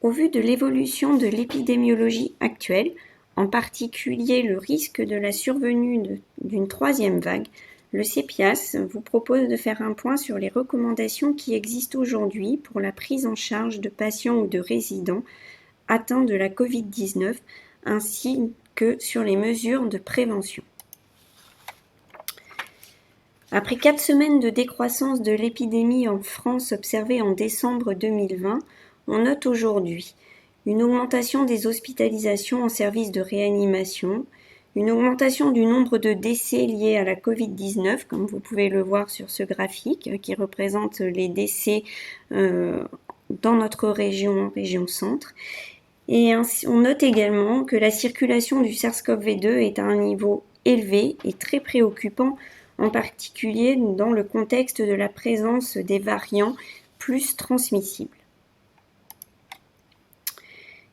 Au vu de l'évolution de l'épidémiologie actuelle, en particulier le risque de la survenue d'une troisième vague, le CEPIAS vous propose de faire un point sur les recommandations qui existent aujourd'hui pour la prise en charge de patients ou de résidents atteints de la Covid-19, ainsi que sur les mesures de prévention. Après 4 semaines de décroissance de l'épidémie en France observée en décembre 2020, on note aujourd'hui une augmentation des hospitalisations en service de réanimation, une augmentation du nombre de décès liés à la Covid-19, comme vous pouvez le voir sur ce graphique, qui représente les décès dans notre région centre. Et on note également que la circulation du SARS-CoV-2 est à un niveau élevé et très préoccupant, en particulier dans le contexte de la présence des variants plus transmissibles.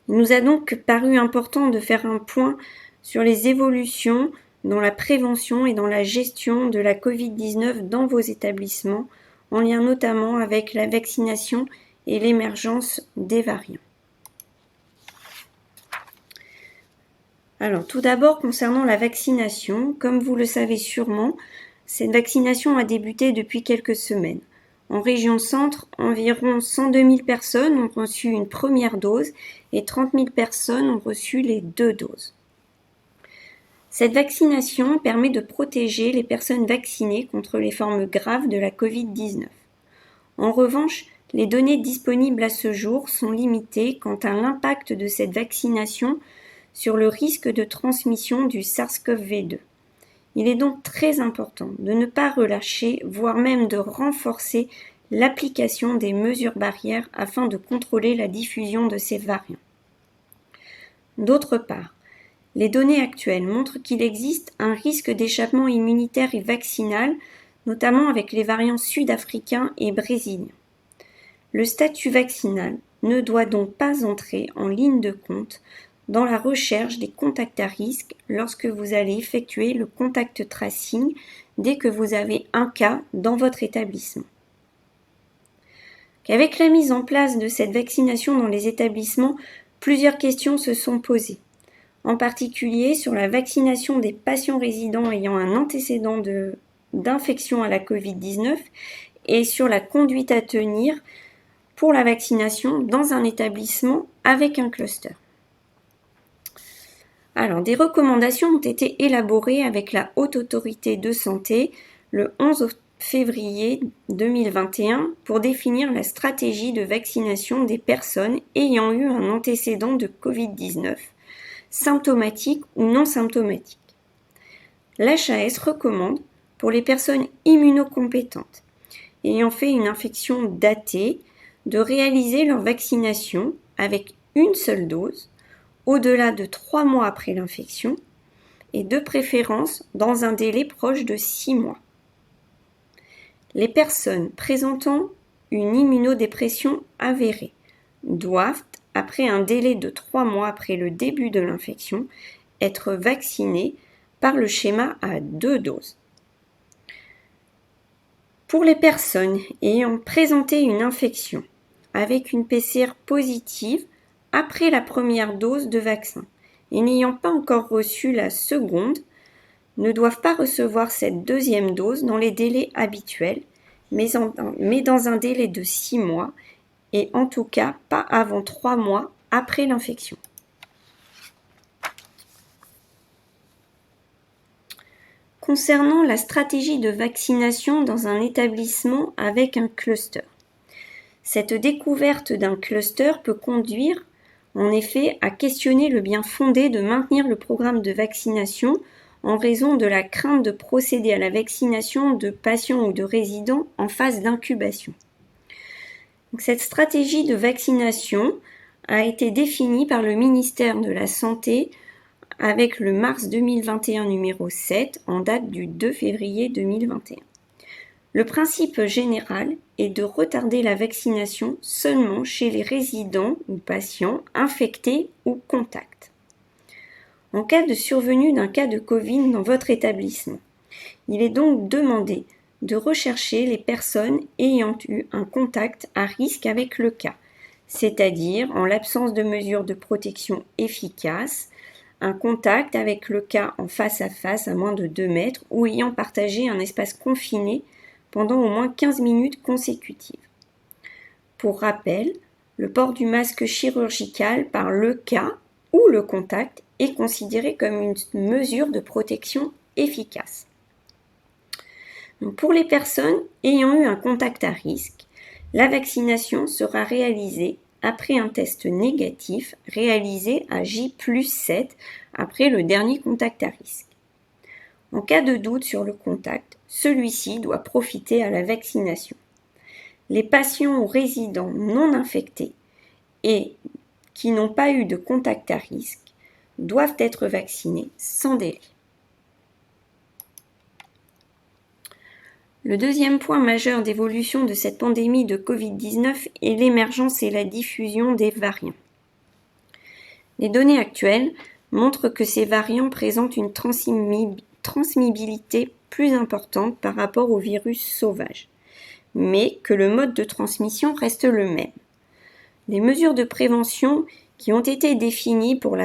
Il nous a donc paru important de faire un point sur les évolutions dans la prévention et dans la gestion de la Covid-19 dans vos établissements, en lien notamment avec la vaccination et l'émergence des variants. Alors, tout d'abord, concernant la vaccination, comme vous le savez sûrement, cette vaccination a débuté depuis quelques semaines. En région centre, environ 102 000 personnes ont reçu une première dose et 30 000 personnes ont reçu les 2 doses. Cette vaccination permet de protéger les personnes vaccinées contre les formes graves de la Covid-19. En revanche, les données disponibles à ce jour sont limitées quant à l'impact de cette vaccination sur le risque de transmission du SARS-CoV-2. Il est donc très important de ne pas relâcher, voire même de renforcer l'application des mesures barrières afin de contrôler la diffusion de ces variants. D'autre part, les données actuelles montrent qu'il existe un risque d'échappement immunitaire et vaccinal, notamment avec les variants sud-africains et brésiliens. Le statut vaccinal ne doit donc pas entrer en ligne de compte dans la recherche des contacts à risque lorsque vous allez effectuer le contact tracing dès que vous avez un cas dans votre établissement. Avec la mise en place de cette vaccination dans les établissements, plusieurs questions se sont posées, en particulier sur la vaccination des patients résidents ayant un antécédent d'infection à la Covid-19 et sur la conduite à tenir pour la vaccination dans un établissement avec un cluster. Alors, des recommandations ont été élaborées avec la Haute Autorité de Santé le 11 février 2021 pour définir la stratégie de vaccination des personnes ayant eu un antécédent de Covid-19, symptomatique ou non symptomatique. L'HAS recommande, pour les personnes immunocompétentes ayant fait une infection datée, de réaliser leur vaccination avec une seule dose, au-delà de 3 mois après l'infection, et de préférence dans un délai proche de 6 mois. Les personnes présentant une immunodépression avérée doivent, après un délai de 3 mois après le début de l'infection, être vaccinées par le schéma à 2 doses. Pour les personnes ayant présenté une infection avec une PCR positive après la première dose de vaccin et n'ayant pas encore reçu la seconde, ne doivent pas recevoir cette deuxième dose dans les délais habituels, mais dans un délai de 6 mois et en tout cas pas avant 3 mois après l'infection. Concernant la stratégie de vaccination dans un établissement avec un cluster. Cette découverte d'un cluster peut conduire en effet à questionner le bien fondé de maintenir le programme de vaccination en raison de la crainte de procéder à la vaccination de patients ou de résidents en phase d'incubation. Donc, cette stratégie de vaccination a été définie par le ministère de la Santé avec le mars 2021 numéro 7 en date du 2 février 2021. Le principe général est de retarder la vaccination seulement chez les résidents ou patients infectés ou contacts. En cas de survenue d'un cas de Covid dans votre établissement, il est donc demandé de rechercher les personnes ayant eu un contact à risque avec le cas, c'est-à-dire en l'absence de mesures de protection efficaces, un contact avec le cas en face à face à moins de 2 mètres ou ayant partagé un espace confiné pendant au moins 15 minutes consécutives. Pour rappel, le port du masque chirurgical par le cas ou le contact est considéré comme une mesure de protection efficace. Donc pour les personnes ayant eu un contact à risque, la vaccination sera réalisée après un test négatif réalisé à J+7 après le dernier contact à risque. En cas de doute sur le contact, celui-ci doit profiter à la vaccination. Les patients ou résidents non infectés et qui n'ont pas eu de contact à risque doivent être vaccinés sans délai. Le deuxième point majeur d'évolution de cette pandémie de Covid-19 est l'émergence et la diffusion des variants. Les données actuelles montrent que ces variants présentent une transmissibilité plus importante par rapport au virus sauvage, mais que le mode de transmission reste le même. Les mesures de prévention qui ont été définies pour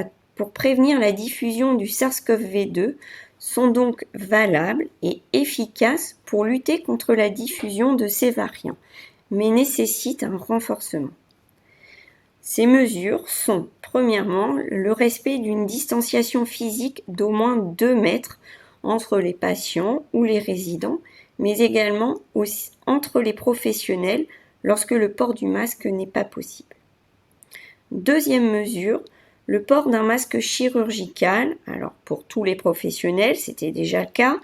prévenir la diffusion du SARS-CoV-2 sont donc valables et efficaces pour lutter contre la diffusion de ces variants, mais nécessitent un renforcement. Ces mesures sont, premièrement, le respect d'une distanciation physique d'au moins 2 mètres entre les patients ou les résidents, mais également aussi entre les professionnels lorsque le port du masque n'est pas possible. Deuxième mesure, le port d'un masque chirurgical, alors pour tous les professionnels, c'était déjà le cas,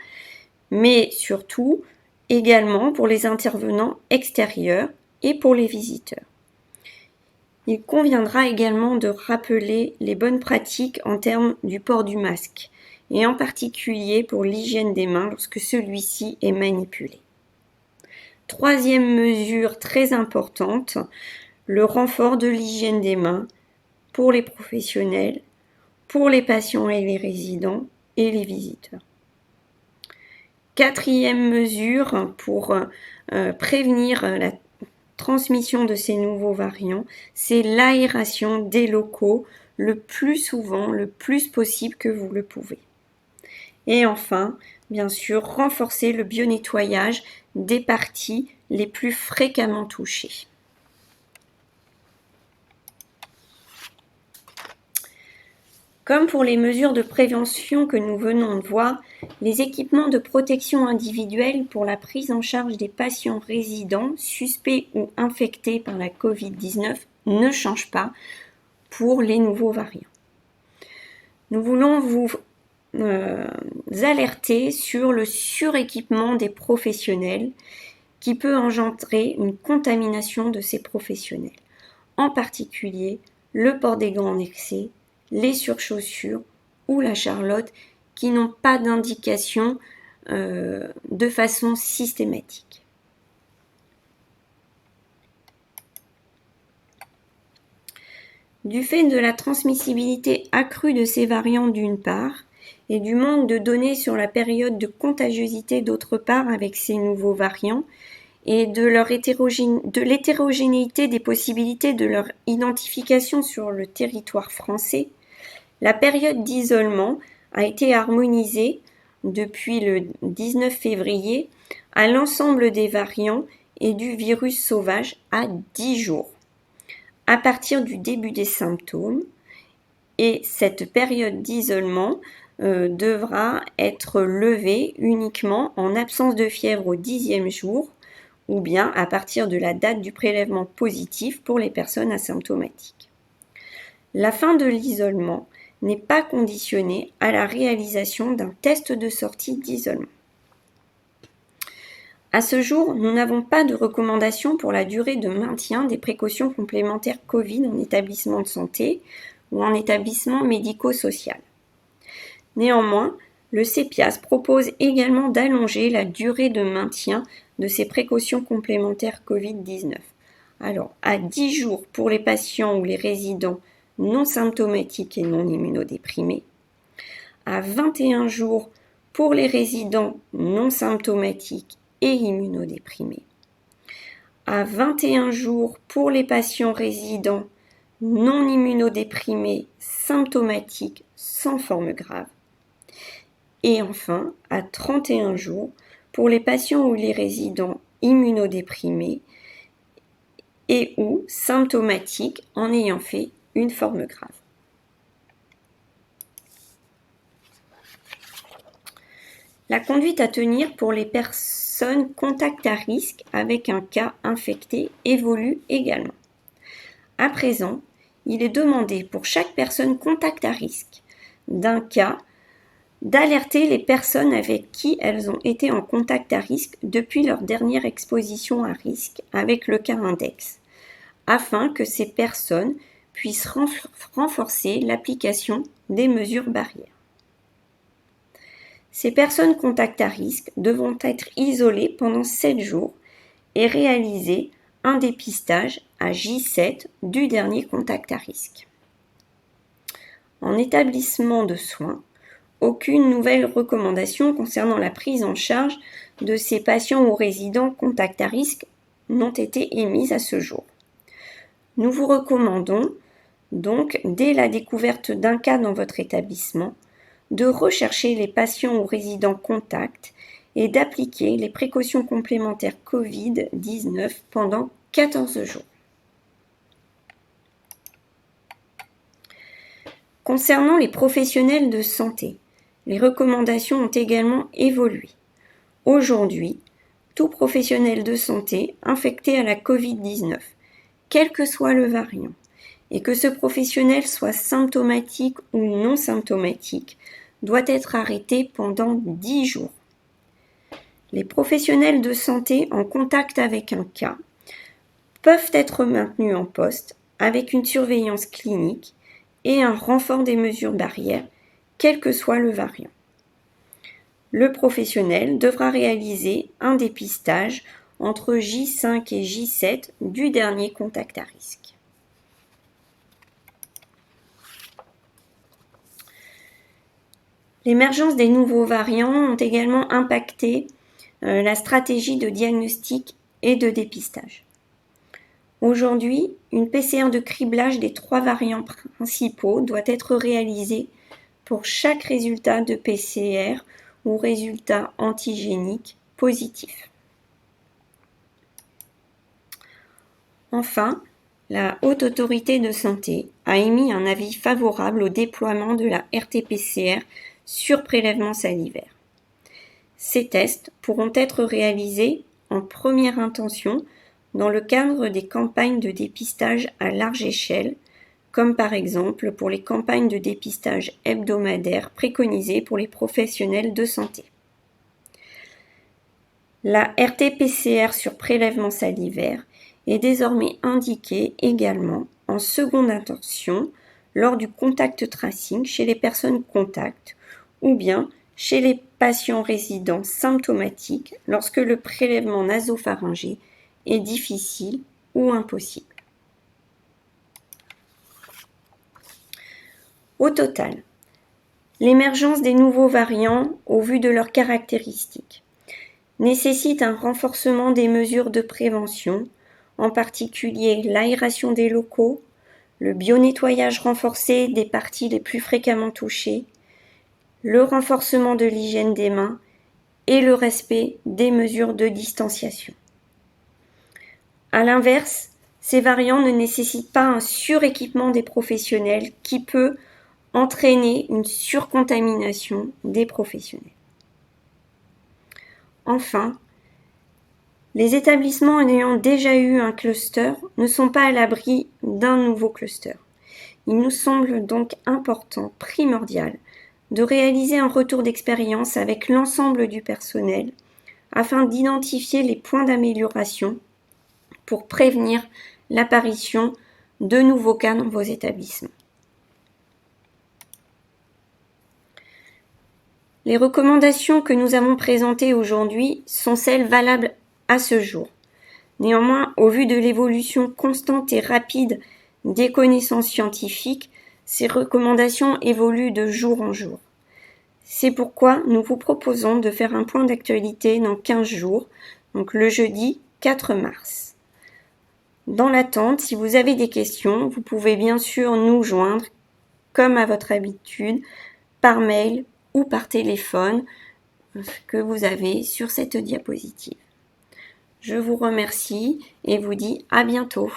mais surtout également pour les intervenants extérieurs et pour les visiteurs. Il conviendra également de rappeler les bonnes pratiques en termes du port du masque, et en particulier pour l'hygiène des mains lorsque celui-ci est manipulé. Troisième mesure très importante, le renfort de l'hygiène des mains pour les professionnels, pour les patients et les résidents et les visiteurs. Quatrième mesure pour prévenir la transmission de ces nouveaux variants, c'est l'aération des locaux le plus souvent, le plus possible que vous le pouvez. Et enfin, bien sûr, renforcer le bio-nettoyage des parties les plus fréquemment touchées. Comme pour les mesures de prévention que nous venons de voir, les équipements de protection individuelle pour la prise en charge des patients résidents, suspects ou infectés par la Covid-19 ne changent pas pour les nouveaux variants. Nous voulons vous alerter sur le suréquipement des professionnels qui peut engendrer une contamination de ces professionnels, en particulier le port des gants en excès, les surchaussures ou la charlotte qui n'ont pas d'indication de façon systématique. Du fait de la transmissibilité accrue de ces variants d'une part, et du manque de données sur la période de contagiosité d'autre part avec ces nouveaux variants, et de l'hétérogénéité des possibilités de leur identification sur le territoire français, la période d'isolement a été harmonisée depuis le 19 février à l'ensemble des variants et du virus sauvage à 10 jours, à partir du début des symptômes, et cette période d'isolement devra être levée uniquement en absence de fièvre au 10e jour ou bien à partir de la date du prélèvement positif pour les personnes asymptomatiques. La fin de l'isolement n'est pas conditionnée à la réalisation d'un test de sortie d'isolement. À ce jour, nous n'avons pas de recommandation pour la durée de maintien des précautions complémentaires Covid en établissement de santé ou en établissement médico-social. Néanmoins, le CEPIAS propose également d'allonger la durée de maintien de ces précautions complémentaires Covid-19. Alors, à 10 jours pour les patients ou les résidents non symptomatiques et non immunodéprimés, à 21 jours pour les résidents non symptomatiques et immunodéprimés, à 21 jours pour les patients résidents non immunodéprimés symptomatiques sans forme grave. Et enfin, à 31 jours pour les patients ou les résidents immunodéprimés et ou symptomatiques en ayant fait une forme grave. La conduite à tenir pour les personnes contact à risque avec un cas infecté évolue également. À présent, il est demandé pour chaque personne contact à risque d'un cas d'alerter les personnes avec qui elles ont été en contact à risque depuis leur dernière exposition à risque avec le cas index, afin que ces personnes puissent renforcer l'application des mesures barrières. Ces personnes contact à risque devront être isolées pendant 7 jours et réaliser un dépistage à J7 du dernier contact à risque. En établissement de soins, aucune nouvelle recommandation concernant la prise en charge de ces patients ou résidents contact à risque n'ont été émises à ce jour. Nous vous recommandons donc, dès la découverte d'un cas dans votre établissement, de rechercher les patients ou résidents contacts et d'appliquer les précautions complémentaires Covid-19 pendant 14 jours. Concernant les professionnels de santé, les recommandations ont également évolué. Aujourd'hui, tout professionnel de santé infecté à la Covid-19, quel que soit le variant, et que ce professionnel soit symptomatique ou non symptomatique, doit être arrêté pendant 10 jours. Les professionnels de santé en contact avec un cas peuvent être maintenus en poste avec une surveillance clinique et un renfort des mesures barrières, quel que soit le variant. Le professionnel devra réaliser un dépistage entre J5 et J7 du dernier contact à risque. L'émergence des nouveaux variants ont également impacté la stratégie de diagnostic et de dépistage. Aujourd'hui, une PCR de criblage des 3 variants principaux doit être réalisée pour chaque résultat de PCR ou résultat antigénique positif. Enfin, la Haute Autorité de Santé a émis un avis favorable au déploiement de la RT-PCR sur prélèvement salivaire. Ces tests pourront être réalisés en première intention dans le cadre des campagnes de dépistage à large échelle, comme par exemple pour les campagnes de dépistage hebdomadaires préconisées pour les professionnels de santé. La RT-PCR sur prélèvement salivaire est désormais indiquée également en seconde intention lors du contact tracing chez les personnes contacts ou bien chez les patients résidents symptomatiques lorsque le prélèvement nasopharyngé est difficile ou impossible. Au total, l'émergence des nouveaux variants, au vu de leurs caractéristiques, nécessite un renforcement des mesures de prévention, en particulier l'aération des locaux, le bio-nettoyage renforcé des parties les plus fréquemment touchées, le renforcement de l'hygiène des mains et le respect des mesures de distanciation. À l'inverse, ces variants ne nécessitent pas un suréquipement des professionnels qui peut entraîner une surcontamination des professionnels. Enfin, les établissements ayant déjà eu un cluster ne sont pas à l'abri d'un nouveau cluster. Il nous semble donc important, primordial, de réaliser un retour d'expérience avec l'ensemble du personnel afin d'identifier les points d'amélioration pour prévenir l'apparition de nouveaux cas dans vos établissements. Les recommandations que nous avons présentées aujourd'hui sont celles valables à ce jour. Néanmoins, au vu de l'évolution constante et rapide des connaissances scientifiques, ces recommandations évoluent de jour en jour. C'est pourquoi nous vous proposons de faire un point d'actualité dans 15 jours, donc le jeudi 4 mars. Dans l'attente, si vous avez des questions, vous pouvez bien sûr nous joindre, comme à votre habitude, par mail ou par téléphone que vous avez sur cette diapositive. Je vous remercie et vous dis à bientôt.